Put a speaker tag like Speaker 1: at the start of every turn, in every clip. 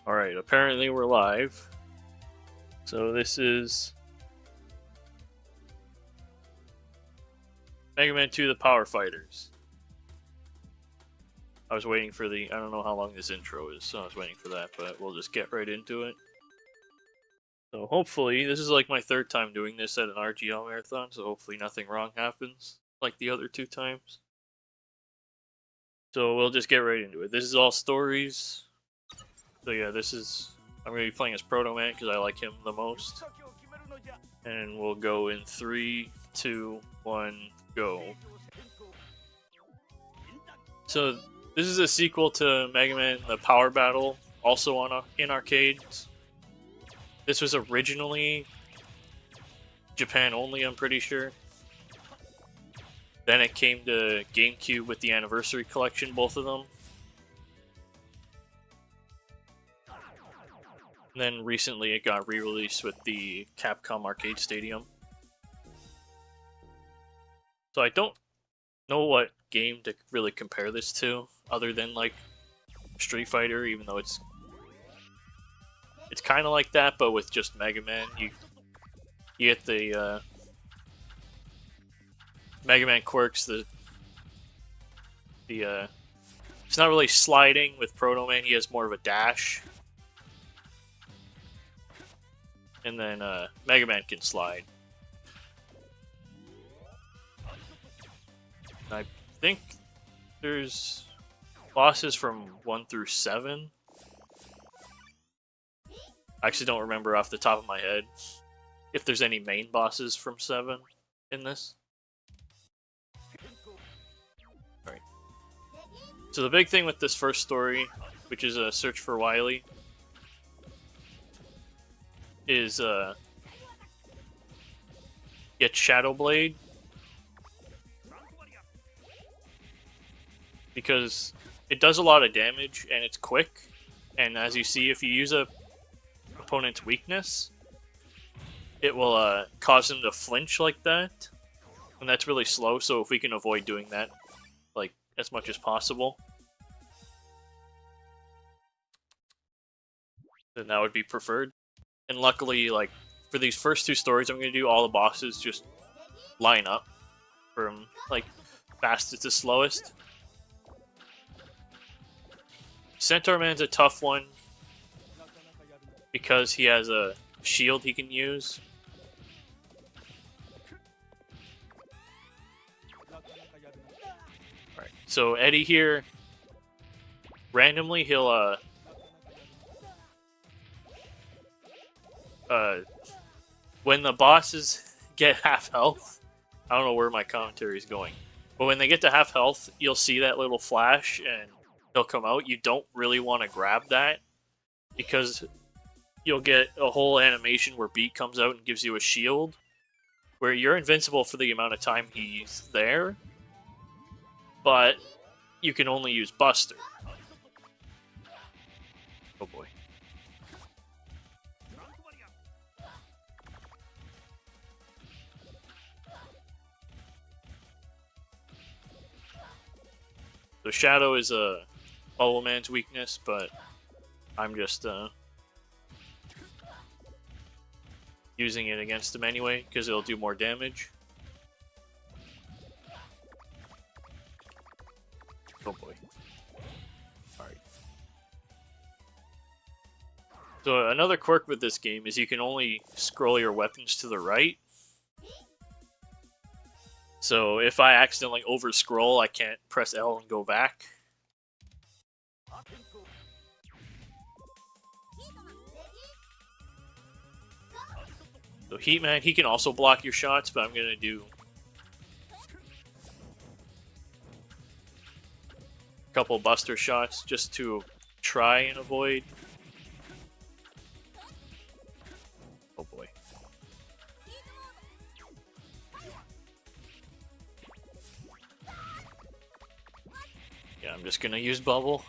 Speaker 1: Alright, apparently we're live. So this is Mega Man 2 The Power Fighters. I was waiting for I don't know how long this intro is, so I was waiting for that, but we'll just get right into it. So hopefully, this is like my third time doing this at an RGL marathon, so hopefully nothing wrong happens like the other two times. So we'll just get right into it. This is all stories. So yeah, I'm going to be playing as Proto Man because I like him the most. And we'll go in 3, 2, 1, go. So this is a sequel to Mega Man The Power Battle, also in arcades. This was originally Japan only, I'm pretty sure. Then it came to GameCube with the Anniversary Collection, both of them. And then recently it got re-released with the Capcom Arcade Stadium. So I don't know what game to really compare this to, other than like Street Fighter, even though it's kind of like that, but with just Mega Man. You get the Mega Man quirks. It's not really sliding with Proto Man. He has more of a dash. And then Mega Man can slide. I think there's bosses from 1 through 7. I actually don't remember off the top of my head if there's any main bosses from 7 in this. Alright. So the big thing with this first story, which is a search for Wily, is get Shadow Blade, because it does a lot of damage and it's quick, and as you see, if you use a opponent's weakness, it will cause them to flinch like that, and that's really slow. So if we can avoid doing that like as much as possible, then that would be preferred. And luckily, like, for these first two stories, I'm going to do all the bosses just line up from, like, fastest to slowest. Centaur Man's a tough one because he has a shield he can use. Alright, so Eddie here, randomly he'll when the bosses get half health, I don't know where my commentary is going, but when they get to half health, you'll see that little flash and he'll come out. You don't really want to grab that because you'll get a whole animation where Beat comes out and gives you a shield where you're invincible for the amount of time he's there, but you can only use Buster. Oh boy. So Shadow is a Hollow Man's weakness, but I'm just using it against him anyway, because it'll do more damage. Oh boy. Alright. So another quirk with this game is you can only scroll your weapons to the right. So if I accidentally over-scroll, I can't press L and go back. So Heatman, he can also block your shots, but I'm going to do a couple Buster shots just to try and avoid. Oh boy. Yeah, I'm just going to use Bubble.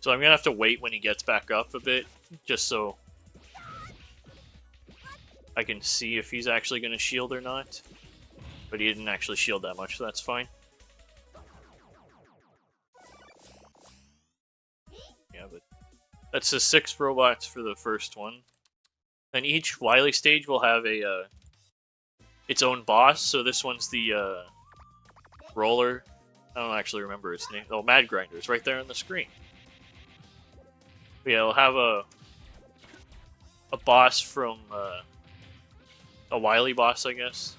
Speaker 1: So I'm going to have to wait when he gets back up a bit, just so I can see if he's actually going to shield or not. But he didn't actually shield that much, so that's fine. That's the 6 robots for the first one. And each Wily stage will have a its own boss. So this one's the roller. I don't actually remember its name. Oh, Mad Grinder. It's right there on the screen. But yeah, we'll have a boss from a Wily boss, I guess,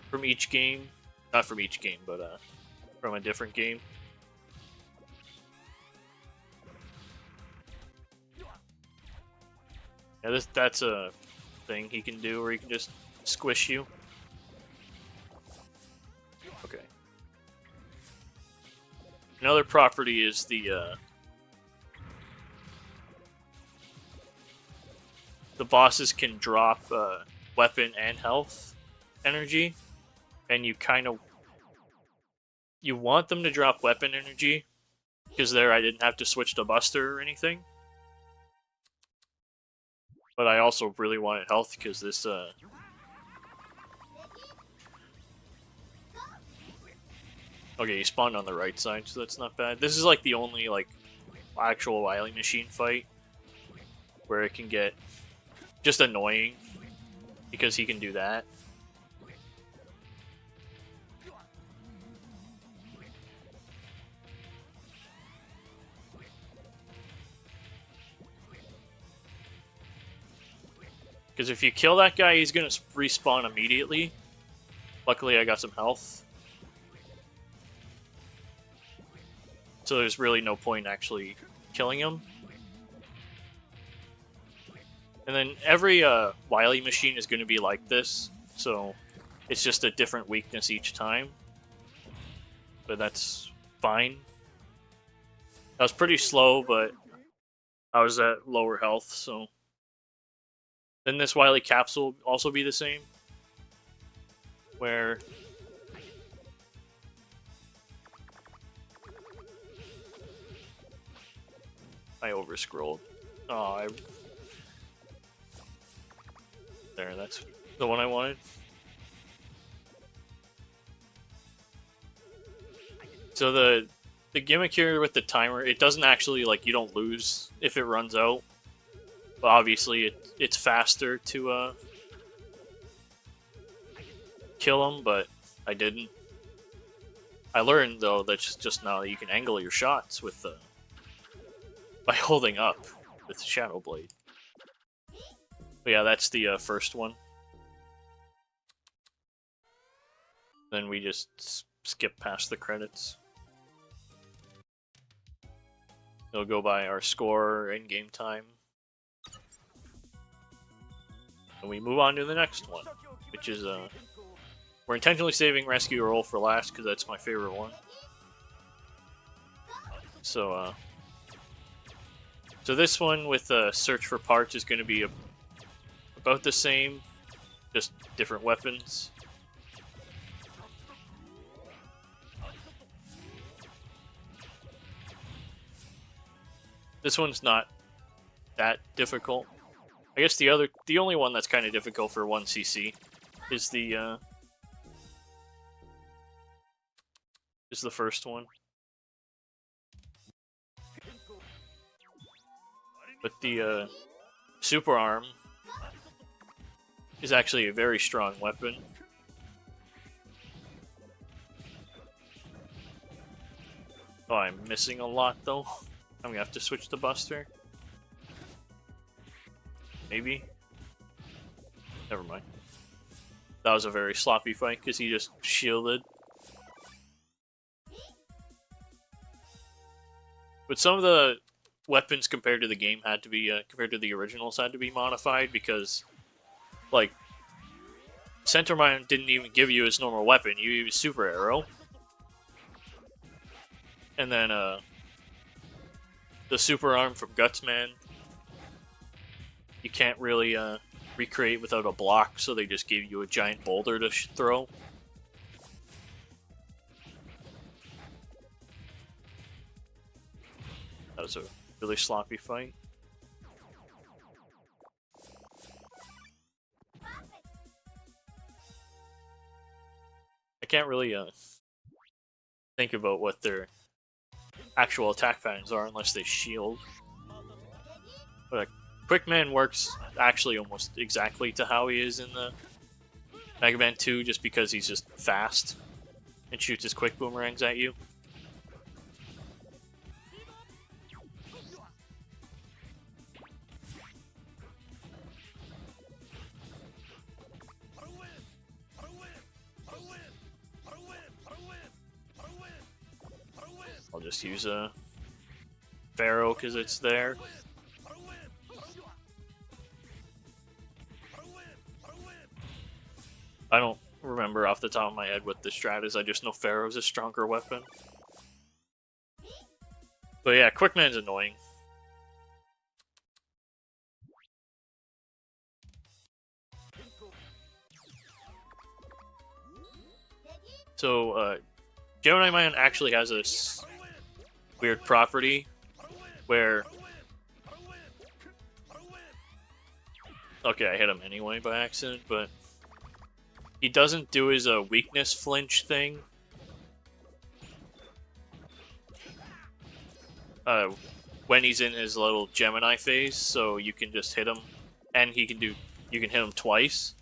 Speaker 1: from each game. Not from each game, but from a different game. Yeah, that's a thing he can do where he can just squish you. Okay. Another property is the bosses can drop weapon and health energy, and you want them to drop weapon energy because there I didn't have to switch to Buster or anything. But I also really wanted health because this okay, he spawned on the right side, so that's not bad. This is like the only like actual Wily machine fight where it can get just annoying because he can do that. Because if you kill that guy, he's going to respawn immediately. Luckily, I got some health. So there's really no point actually killing him. And then every Wily machine is going to be like this. So it's just a different weakness each time. But that's fine. I was pretty slow, but I was at lower health, so... Then this Wily capsule will also be the same. Where... I overscrolled. Oh, There, that's the one I wanted. So the gimmick here with the timer, it doesn't actually, like, you don't lose if it runs out. But obviously it's faster to kill them, but I didn't. I learned though that just now that you can angle your shots with by holding up with Shadow Blade. But yeah, that's the first one. Then we just skip past the credits. It'll go by our score and game time. And we move on to the next one, which is we're intentionally saving Rescue Roll for last because that's my favorite one. So so this one with search for parts is going to be about the same, just different weapons. This one's not that difficult. I guess the only one that's kind of difficult for 1cc is the first one. But the super arm is actually a very strong weapon. Oh, I'm missing a lot though. I'm gonna have to switch to Buster. Maybe? Never mind. That was a very sloppy fight because he just shielded. But some of the weapons compared to the game had to be, compared to the originals, had to be modified because, like, Centermine didn't even give you his normal weapon. You used Super Arrow. And then, the Super Arm from Gutsman, you can't really recreate without a block, so they just gave you a giant boulder to throw. That was a really sloppy fight. I can't really think about what their actual attack patterns are unless they shield. But Quick Man works actually almost exactly to how he is in the Mega Man 2, just because he's just fast and shoots his quick boomerangs at you. I'll just use a Pharaoh because it's there. I don't remember off the top of my head what the strat is. I just know Pharaoh's a stronger weapon. But yeah, Quick Man's annoying. So, Gemini Man actually has this weird property where... Okay, I hit him anyway by accident, but... He doesn't do his weakness flinch thing. When he's in his little Gemini phase, so you can just hit him, and you can hit him twice.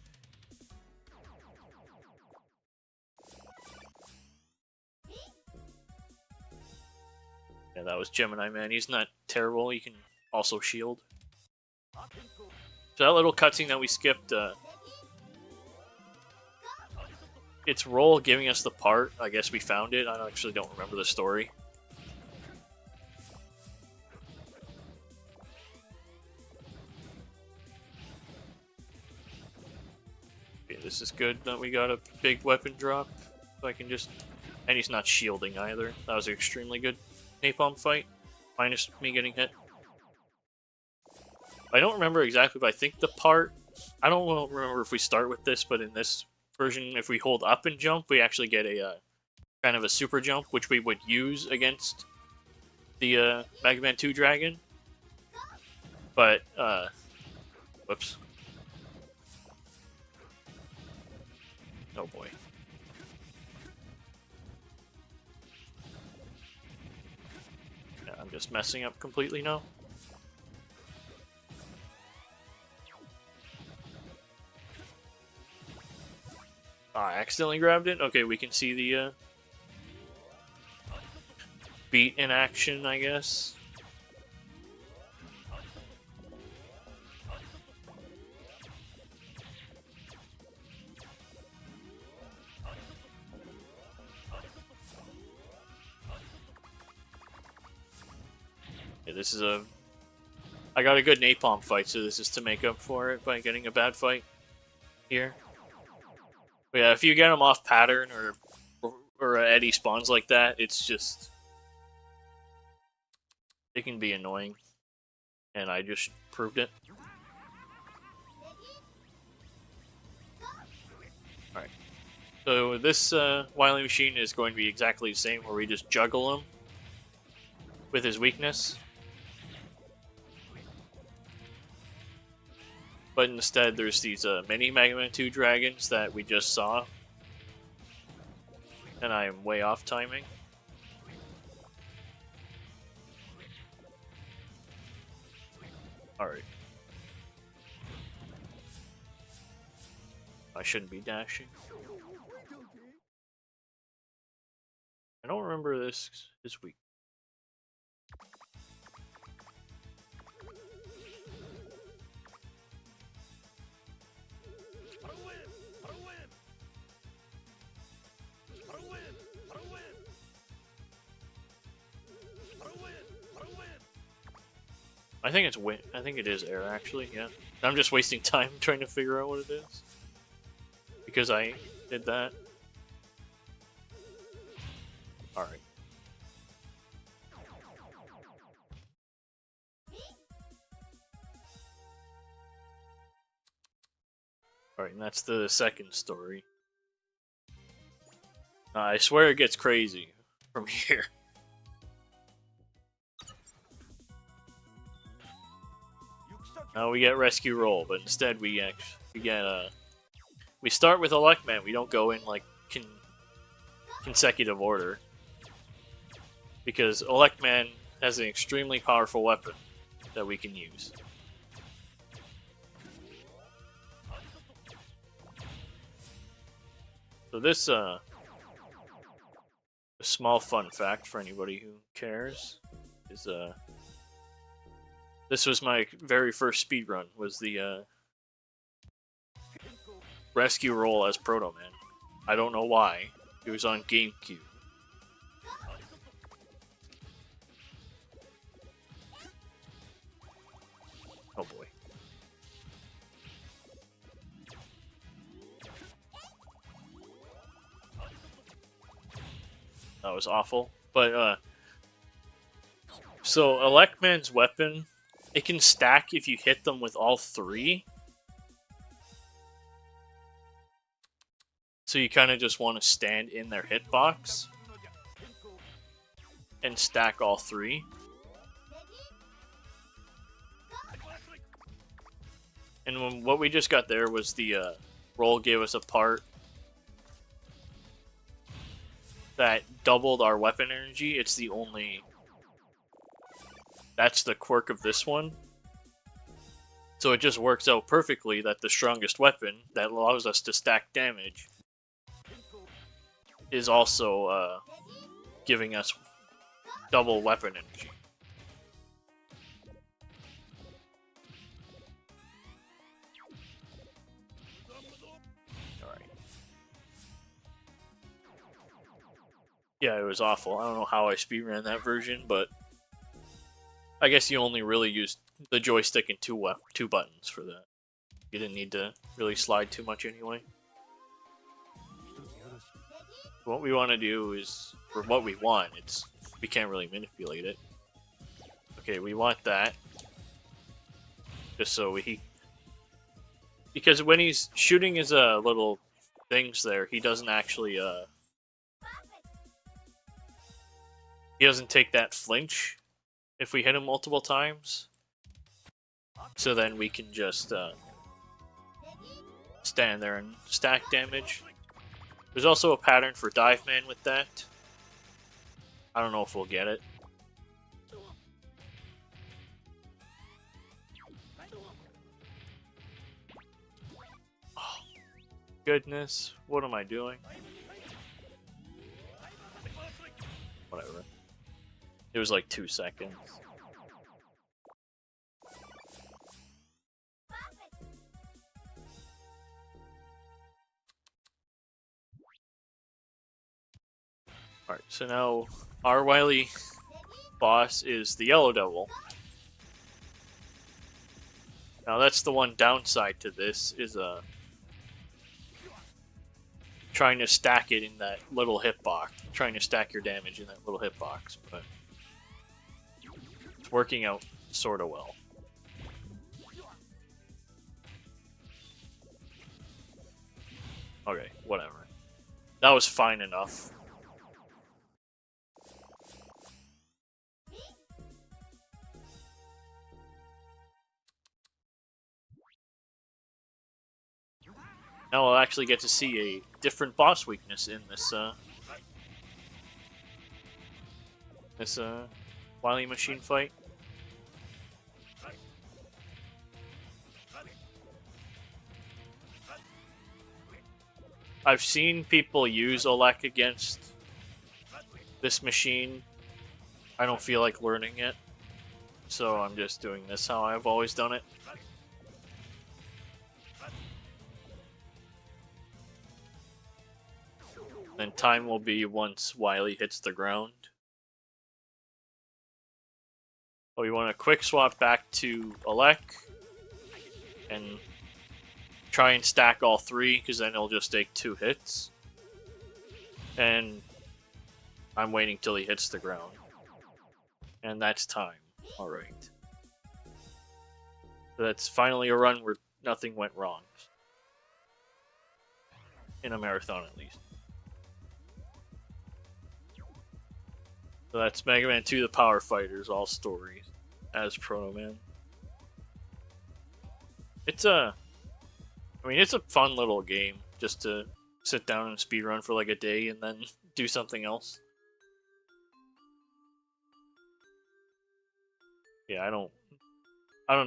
Speaker 1: Yeah, that was Gemini Man. He's not terrible. He can also shield. So that little cutscene that we skipped, its role giving us the part. I guess we found it. I actually don't remember the story. Okay, this is good that we got a big weapon drop. So I can just... And he's not shielding either. That was an extremely good napalm fight. Minus me getting hit. I don't remember exactly, but I think the part... I don't remember if we start with this, but in this version, if we hold up and jump, we actually get a kind of a super jump, which we would use against the Mega Man 2 dragon. But, whoops. Oh boy. Yeah, I'm just messing up completely now. I accidentally grabbed it? Okay, we can see the beat in action, I guess. Yeah, this is a... I got a good napalm fight, so this is to make up for it by getting a bad fight here. But yeah, if you get them off pattern or Eddie spawns like that, it's just... It can be annoying. And I just proved it. Alright. So this Wily Machine is going to be exactly the same, where we just juggle him with his weakness. But instead, there's these mini Mega Man 2 dragons that we just saw. And I am way off timing. Alright. I shouldn't be dashing. I don't remember this week. I think it's win. I think it is air, actually. Yeah, I'm just wasting time trying to figure out what it is because I did that. All right. All right, and that's the second story. I swear it gets crazy from here. Now we get rescue roll, but instead we start with Elect Man. We don't go in like consecutive order because Elect Man has an extremely powerful weapon that we can use. So this, a small fun fact for anybody who cares, is this was my very first speedrun, was the rescue role as Proto Man. I don't know why. It was on GameCube. Oh boy. That was awful. But, so Electman's weapon, it can stack if you hit them with all three. So you kind of just want to stand in their hitbox and stack all three. And what we just got there was the roll gave us a part that doubled our weapon energy. It's the only... That's the quirk of this one. So it just works out perfectly that the strongest weapon that allows us to stack damage is also giving us double weapon energy. Alright. Yeah, it was awful. I don't know how I speedran that version, but I guess you only really used the joystick and two buttons for that. You didn't need to really slide too much anyway. What we want to do is, for what we want, we can't really manipulate it. Okay, we want that. Just so because when he's shooting his little things there, he doesn't actually he doesn't take that flinch if we hit him multiple times. So then we can just stand there and stack damage. There's also a pattern for Dive Man with that. I don't know if we'll get it. Oh, goodness, what am I doing? Whatever. It was like 2 seconds. Alright, so now our wily boss is the Yellow Devil. Now that's the one downside to this, is trying to stack it in that little hitbox. Trying to stack your damage in that little hitbox, but it's working out sorta well. Okay, whatever. That was fine enough. Now we'll actually get to see a different boss weakness in this Wily Machine fight. I've seen people use Olek against this machine. I don't feel like learning it, so I'm just doing this how I've always done it. Then time will be once Wily hits the ground. Oh, we want to quick swap back to Olek and try and stack all three, because then it'll just take 2 hits. And I'm waiting till he hits the ground. And that's time. Alright. So that's finally a run where nothing went wrong. In a marathon, at least. So that's Mega Man 2 The Power Fighters, all stories, as Proto Man. It's a fun little game, just to sit down and speedrun for like a day and then do something else. Yeah, I don't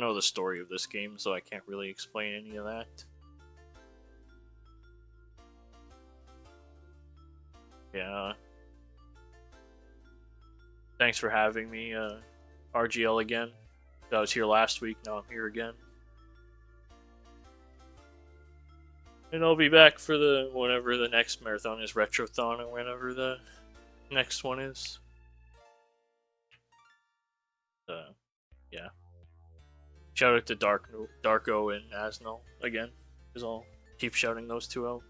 Speaker 1: know the story of this game, so I can't really explain any of that. Yeah. Thanks for having me, RGL again. I was here last week, now I'm here again. And I'll be back for the whenever the next marathon is, Retrothon, or whenever the next one is. Yeah. Shout out to Darko and Asnel again, because I'll keep shouting those two out.